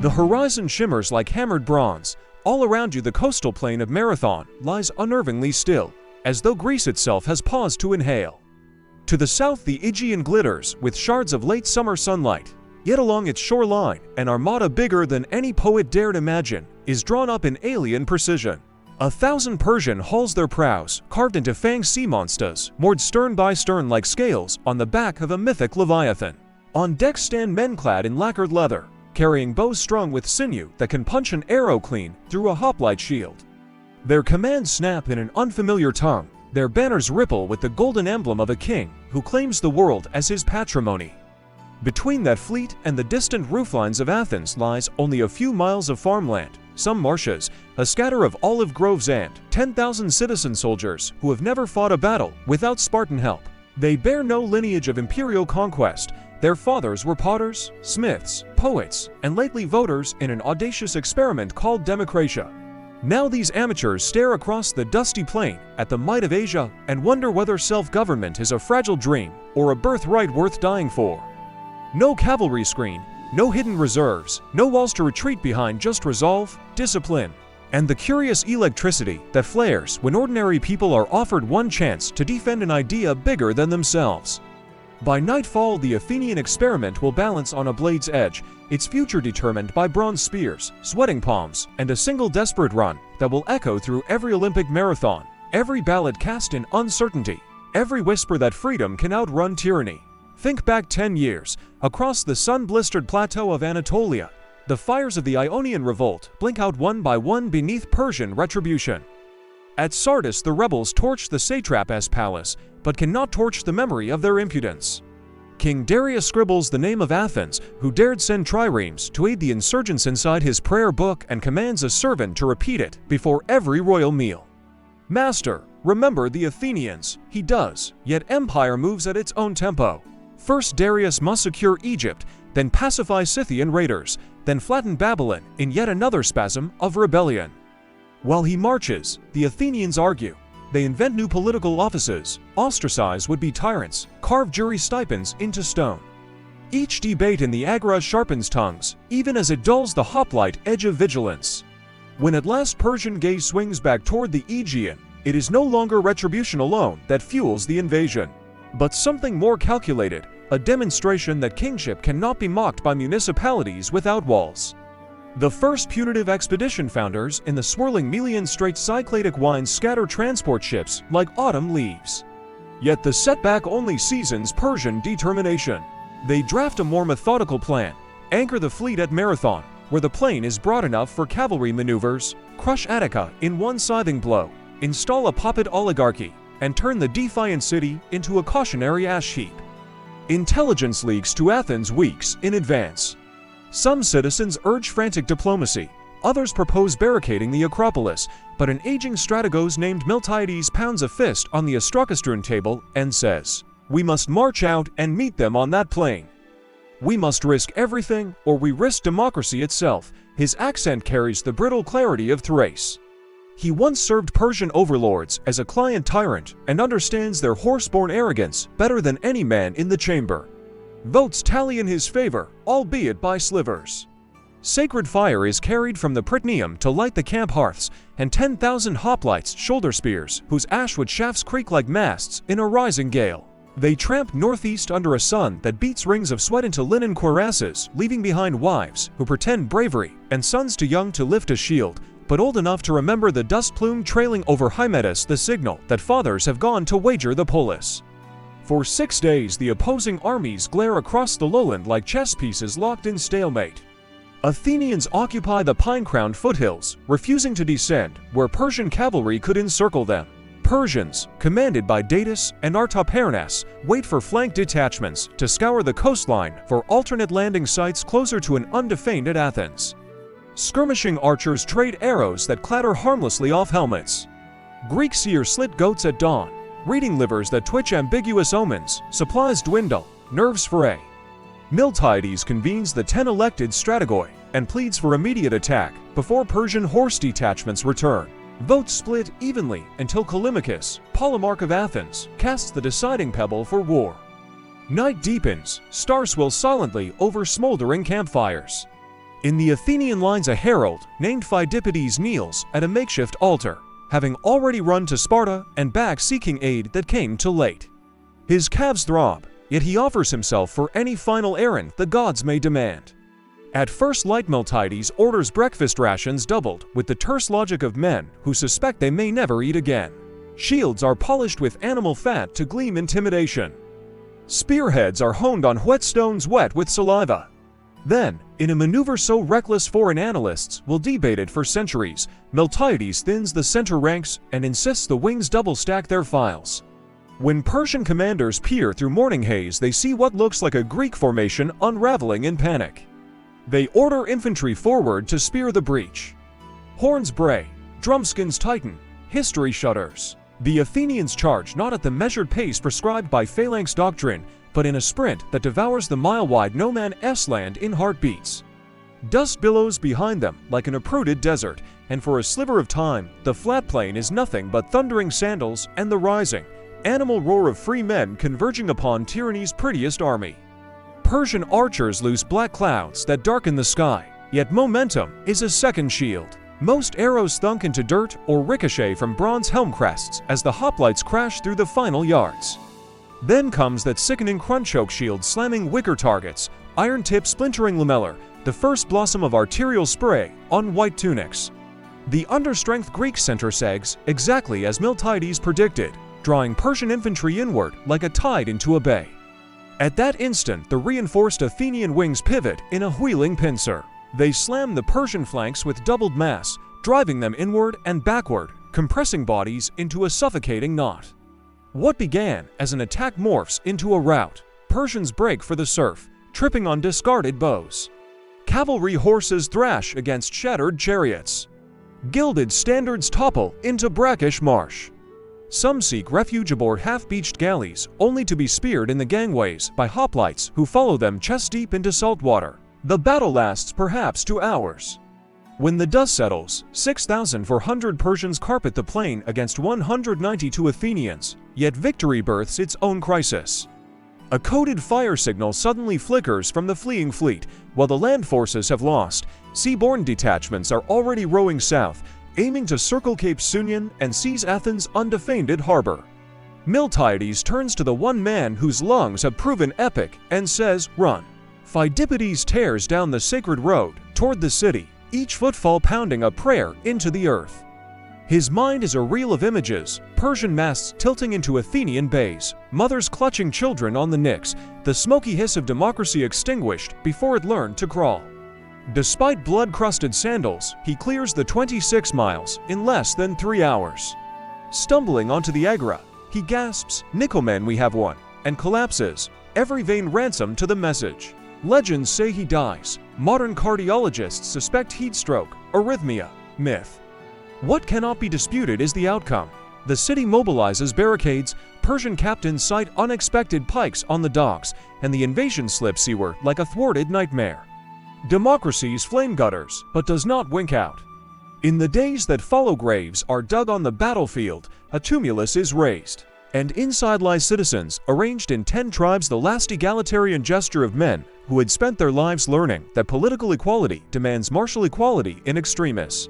The horizon shimmers like hammered bronze. All around you the coastal plain of Marathon lies unnervingly still, as though Greece itself has paused to inhale. To the south the Aegean glitters with shards of late summer sunlight, yet along its shoreline an armada bigger than any poet dared imagine is drawn up in alien precision. 1,000 Persian hulls their prows, carved into fanged sea monsters, moored stern by stern like scales on the back of a mythic leviathan. On deck stand men clad in lacquered leather, carrying bows strung with sinew that can punch an arrow clean through a hoplite shield. Their commands snap in an unfamiliar tongue, their banners ripple with the golden emblem of a king who claims the world as his patrimony. Between that fleet and the distant rooflines of Athens lies only a few miles of farmland, some marshes, a scatter of olive groves and 10,000 citizen soldiers who have never fought a battle without Spartan help. They bear no lineage of imperial conquest. Their fathers were potters, smiths, poets, and lately voters in an audacious experiment called democratia. Now these amateurs stare across the dusty plain at the might of Asia and wonder whether self-government is a fragile dream or a birthright worth dying for. No cavalry screen, no hidden reserves, no walls to retreat behind, just resolve, discipline, and the curious electricity that flares when ordinary people are offered one chance to defend an idea bigger than themselves. By nightfall, the Athenian experiment will balance on a blade's edge, its future determined by bronze spears, sweating palms, and a single desperate run that will echo through every Olympic marathon, every ballad cast in uncertainty, every whisper that freedom can outrun tyranny. Think back 10 years, across the sun-blistered plateau of Anatolia, the fires of the Ionian revolt blink out one by one beneath Persian retribution. At Sardis the rebels torch the satrap's palace, but cannot torch the memory of their impudence. King Darius scribbles the name of Athens, who dared send triremes to aid the insurgents inside his prayer book, and commands a servant to repeat it before every royal meal. Master, remember the Athenians, he does, yet empire moves at its own tempo. First Darius must secure Egypt, then pacify Scythian raiders, then flatten Babylon in yet another spasm of rebellion. While he marches, the Athenians argue. They invent new political offices, ostracize would-be tyrants, carve jury stipends into stone. Each debate in the agora sharpens tongues, even as it dulls the hoplite edge of vigilance. When at last Persian gaze swings back toward the Aegean, it is no longer retribution alone that fuels the invasion, but something more calculated, a demonstration that kingship cannot be mocked by municipalities without walls. The first punitive expedition founders in the swirling Melian Straits Cycladic winds scatter transport ships like autumn leaves. Yet the setback only seasons Persian determination. They draft a more methodical plan, anchor the fleet at Marathon, where the plain is broad enough for cavalry maneuvers, crush Attica in one scything blow, install a puppet oligarchy, and turn the defiant city into a cautionary ash heap. Intelligence leaks to Athens weeks in advance. Some citizens urge frantic diplomacy, others propose barricading the Acropolis, but an aging strategos named Miltiades pounds a fist on the Astrokastron table and says, "We must march out and meet them on that plain. We must risk everything, or we risk democracy itself." His accent carries the brittle clarity of Thrace. He once served Persian overlords as a client tyrant and understands their horse-born arrogance better than any man in the chamber. Votes tally in his favor, albeit by slivers. Sacred fire is carried from the Prytanium to light the camp hearths, and 10,000 hoplites shoulder spears whose ashwood shafts creak like masts in a rising gale. They tramp northeast under a sun that beats rings of sweat into linen cuirasses, leaving behind wives who pretend bravery and sons too young to lift a shield, but old enough to remember the dust plume trailing over Hymettus, the signal that fathers have gone to wager the polis. For 6 days the opposing armies glare across the lowland like chess pieces locked in stalemate. Athenians occupy the pine-crowned foothills, refusing to descend where Persian cavalry could encircle them. Persians, commanded by Datis and Artaphernes, wait for flank detachments to scour the coastline for alternate landing sites closer to an undefended Athens. Skirmishing archers trade arrows that clatter harmlessly off helmets. Greek seers slit goats at dawn, reading livers that twitch ambiguous omens, supplies dwindle, nerves fray. Miltiades convenes the 10 elected strategoi and pleads for immediate attack before Persian horse detachments return. Votes split evenly until Callimachus, Polemarch of Athens, casts the deciding pebble for war. Night deepens, stars swirl silently over smoldering campfires. In the Athenian lines, a herald named Pheidippides kneels at a makeshift altar, having already run to Sparta and back seeking aid that came too late. His calves throb, yet he offers himself for any final errand the gods may demand. At first light, Miltiades orders breakfast rations doubled with the terse logic of men who suspect they may never eat again. Shields are polished with animal fat to gleam intimidation. Spearheads are honed on whetstones wet with saliva. Then, in a maneuver so reckless foreign analysts will debate it for centuries, Miltiades thins the center ranks and insists the wings double stack their files. When Persian commanders peer through morning haze, they see what looks like a Greek formation unraveling in panic. They order infantry forward to spear the breach. Horns bray, drumskins tighten, history shudders. The Athenians charge not at the measured pace prescribed by phalanx doctrine, but in a sprint that devours the mile-wide no man's land in heartbeats. Dust billows behind them like an uprooted desert, and for a sliver of time, the flat plain is nothing but thundering sandals and the rising, animal roar of free men converging upon tyranny's prettiest army. Persian archers loose black clouds that darken the sky, yet momentum is a second shield. Most arrows thunk into dirt or ricochet from bronze helm crests as the hoplites crash through the final yards. Then comes that sickening crunchoke shield slamming wicker targets, iron tip splintering lamellar, the first blossom of arterial spray on white tunics. The understrength Greek center sags exactly as Miltiades predicted, drawing Persian infantry inward like a tide into a bay. At that instant, the reinforced Athenian wings pivot in a wheeling pincer. They slam the Persian flanks with doubled mass, driving them inward and backward, compressing bodies into a suffocating knot. What began as an attack morphs into a rout. Persians break for the surf, tripping on discarded bows. Cavalry horses thrash against shattered chariots. Gilded standards topple into brackish marsh. Some seek refuge aboard half-beached galleys, only to be speared in the gangways by hoplites who follow them chest-deep into salt water. The battle lasts perhaps 2 hours. When the dust settles, 6,400 Persians carpet the plain against 192 Athenians, yet victory births its own crisis. A coded fire signal suddenly flickers from the fleeing fleet. While the land forces have lost, seaborne detachments are already rowing south, aiming to circle Cape Sunion and seize Athens' undefended harbor. Miltiades turns to the one man whose lungs have proven epic and says, "Run." Pheidippides tears down the sacred road toward the city, each footfall pounding a prayer into the earth. His mind is a reel of images, Persian masts tilting into Athenian bays, mothers clutching children on the nicks, the smoky hiss of democracy extinguished before it learned to crawl. Despite blood-crusted sandals, he clears the 26 miles in less than 3 hours. Stumbling onto the Agora, he gasps, "Nickelmen, we have won," and collapses, every vein ransom to the message. Legends say he dies. Modern cardiologists suspect heat stroke, arrhythmia, myth. What cannot be disputed is the outcome. The city mobilizes barricades, Persian captains sight unexpected pikes on the docks, and the invasion slips seaward like a thwarted nightmare. Democracy's flame gutters, but does not wink out. In the days that follow, graves are dug on the battlefield, a tumulus is raised, and inside lie citizens, arranged in 10 tribes, the last egalitarian gesture of men who had spent their lives learning that political equality demands martial equality in extremis.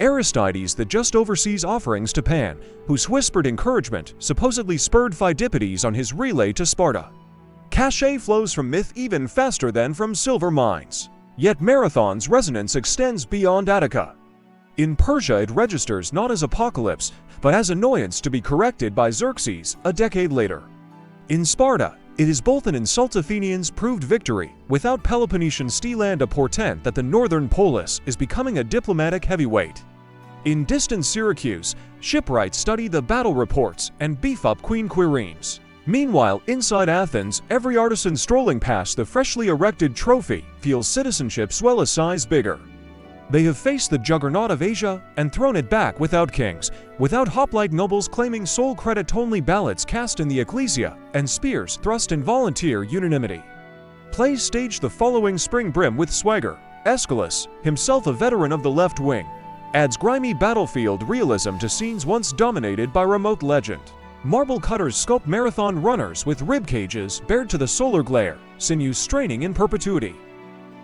Aristides, that just oversees offerings to Pan, whose whispered encouragement supposedly spurred Pheidippides on his relay to Sparta. Cachet flows from myth even faster than from silver mines. Yet Marathon's resonance extends beyond Attica. In Persia, it registers not as apocalypse, but as annoyance to be corrected by Xerxes a decade later. In Sparta, it is both an insult to Athenians' proved victory, without Peloponnesian steel, and a portent that the northern polis is becoming a diplomatic heavyweight. In distant Syracuse, shipwrights study the battle reports and beef up Queen Quirenes. Meanwhile, inside Athens, every artisan strolling past the freshly erected trophy feels citizenship swell a size bigger. They have faced the juggernaut of Asia and thrown it back without kings, without hoplite nobles claiming sole credit, only ballots cast in the ecclesia, and spears thrust in volunteer unanimity. Plays staged the following spring brim with swagger. Aeschylus, himself a veteran of the left wing, adds grimy battlefield realism to scenes once dominated by remote legend. Marble cutters sculpt marathon runners with rib cages bared to the solar glare, sinews straining in perpetuity.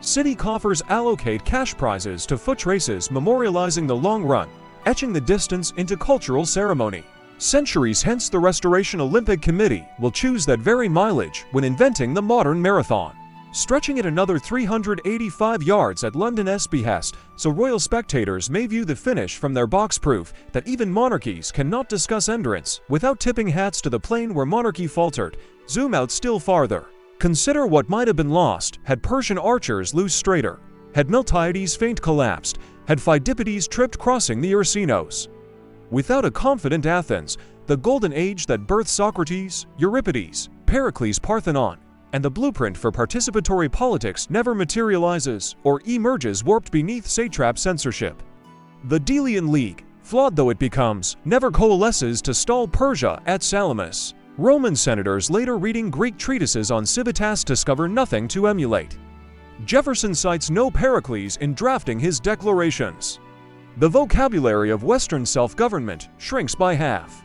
City coffers allocate cash prizes to foot races, memorializing the long run, etching the distance into cultural ceremony. Centuries hence, the Restoration Olympic Committee will choose that very mileage when inventing the modern marathon, stretching it another 385 yards at London's behest, so royal spectators may view the finish from their box, proof that even monarchies cannot discuss endurance without tipping hats to the plain where monarchy faltered. Zoom out still farther. Consider what might have been lost had Persian archers lose straighter, had Miltiades' feint collapsed, had Pheidippides tripped crossing the Ursinos. Without a confident Athens, the golden age that birthed Socrates, Euripides, Pericles' Parthenon, and the blueprint for participatory politics never materializes or emerges, warped beneath satrap censorship. The Delian League, flawed though it becomes, never coalesces to stall Persia at Salamis. Roman senators later reading Greek treatises on civitas discover nothing to emulate. Jefferson cites no Pericles in drafting his declarations. The vocabulary of Western self-government shrinks by half.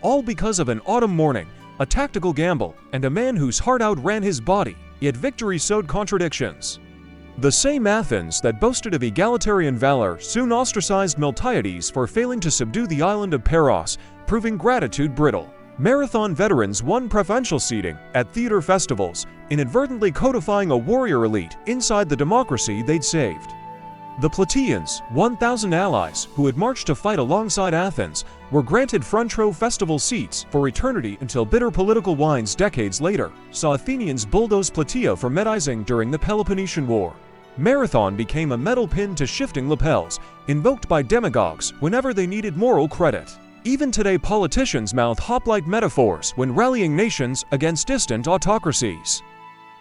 All because of an autumn morning, a tactical gamble, and a man whose heart outran his body, yet victory sowed contradictions. The same Athens that boasted of egalitarian valor soon ostracized Miltiades for failing to subdue the island of Paros, proving gratitude brittle. Marathon veterans won preferential seating at theater festivals, inadvertently codifying a warrior elite inside the democracy they'd saved. The Plataeans, 1,000 allies who had marched to fight alongside Athens, were granted front row festival seats for eternity until bitter political wines decades later saw Athenians bulldoze Plataea for Medizing during the Peloponnesian War. Marathon became a metal pin to shifting lapels, invoked by demagogues whenever they needed moral credit. Even today, politicians mouth hoplite metaphors when rallying nations against distant autocracies.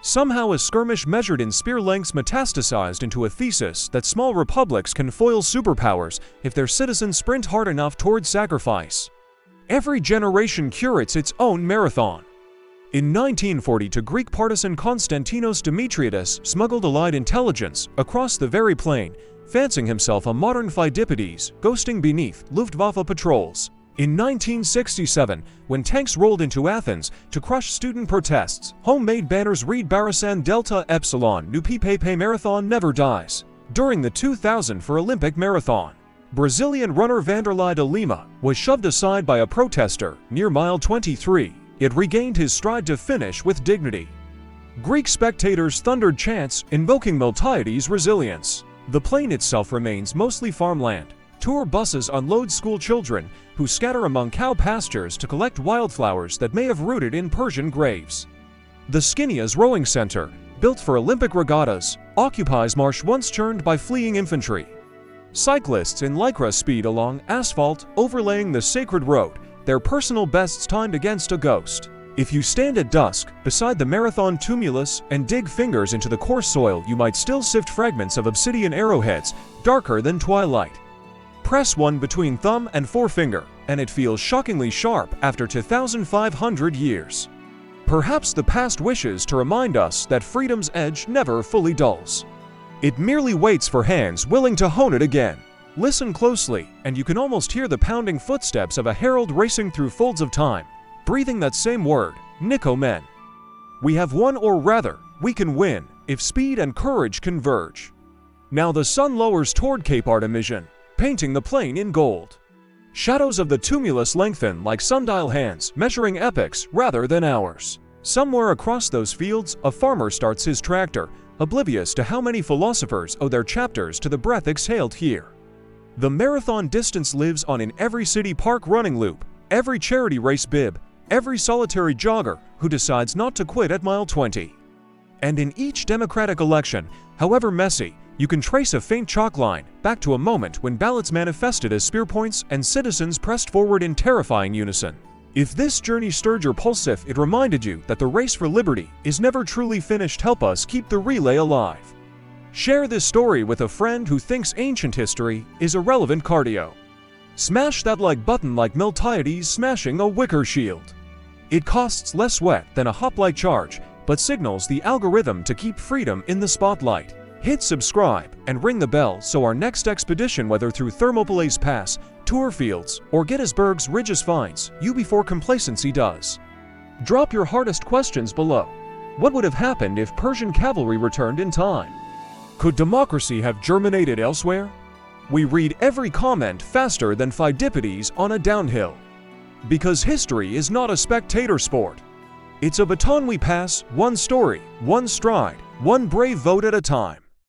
Somehow a skirmish measured in spear lengths metastasized into a thesis that small republics can foil superpowers if their citizens sprint hard enough toward sacrifice. Every generation curates its own marathon. In 1942, Greek partisan Konstantinos Demetriadis smuggled Allied intelligence across the very plain, fancying himself a modern Pheidippides, ghosting beneath Luftwaffe patrols. In 1967, when tanks rolled into Athens to crush student protests, homemade banners read Barasan Delta Epsilon Nu Pepe Marathon Never Dies. During the 2000 for Olympic Marathon, Brazilian runner Vanderlei de Lima was shoved aside by a protester near mile 23, yet regained his stride to finish with dignity. Greek spectators thundered chants invoking Miltiades' resilience. The plain itself remains mostly farmland. Tour buses unload school children who scatter among cow pastures to collect wildflowers that may have rooted in Persian graves. The Skinias Rowing Center, built for Olympic regattas, occupies marsh once churned by fleeing infantry. Cyclists in lycra speed along asphalt, overlaying the sacred road, their personal bests timed against a ghost. If you stand at dusk beside the marathon tumulus and dig fingers into the coarse soil, you might still sift fragments of obsidian arrowheads, darker than twilight. Press one between thumb and forefinger, and it feels shockingly sharp after 2,500 years. Perhaps the past wishes to remind us that freedom's edge never fully dulls. It merely waits for hands willing to hone it again. Listen closely, and you can almost hear the pounding footsteps of a herald racing through folds of time, breathing that same word, Nico men. We have won, or rather, we can win, if speed and courage converge. Now the sun lowers toward Cape Artemision, painting the plain in gold. Shadows of the tumulus lengthen like sundial hands, measuring epochs rather than hours. Somewhere across those fields, a farmer starts his tractor, oblivious to how many philosophers owe their chapters to the breath exhaled here. The marathon distance lives on in every city park running loop, every charity race bib, every solitary jogger who decides not to quit at mile 20. And in each democratic election, however messy, you can trace a faint chalk line back to a moment when ballots manifested as spear points and citizens pressed forward in terrifying unison. If this journey stirred your pulse, if it reminded you that the race for liberty is never truly finished, help us keep the relay alive. Share this story with a friend who thinks ancient history is irrelevant cardio. Smash that like button like Miltiades smashing a wicker shield. It costs less sweat than a hoplite charge, but signals the algorithm to keep freedom in the spotlight. Hit subscribe and ring the bell so our next expedition, whether through Thermopylae Pass, Tour Fields, or Gettysburg's ridges, finds you before complacency does. Drop your hardest questions below. What would have happened if Persian cavalry returned in time? Could democracy have germinated elsewhere? We read every comment faster than Pheidippides on a downhill. Because history is not a spectator sport. It's a baton we pass, one story, one stride, one brave vote at a time.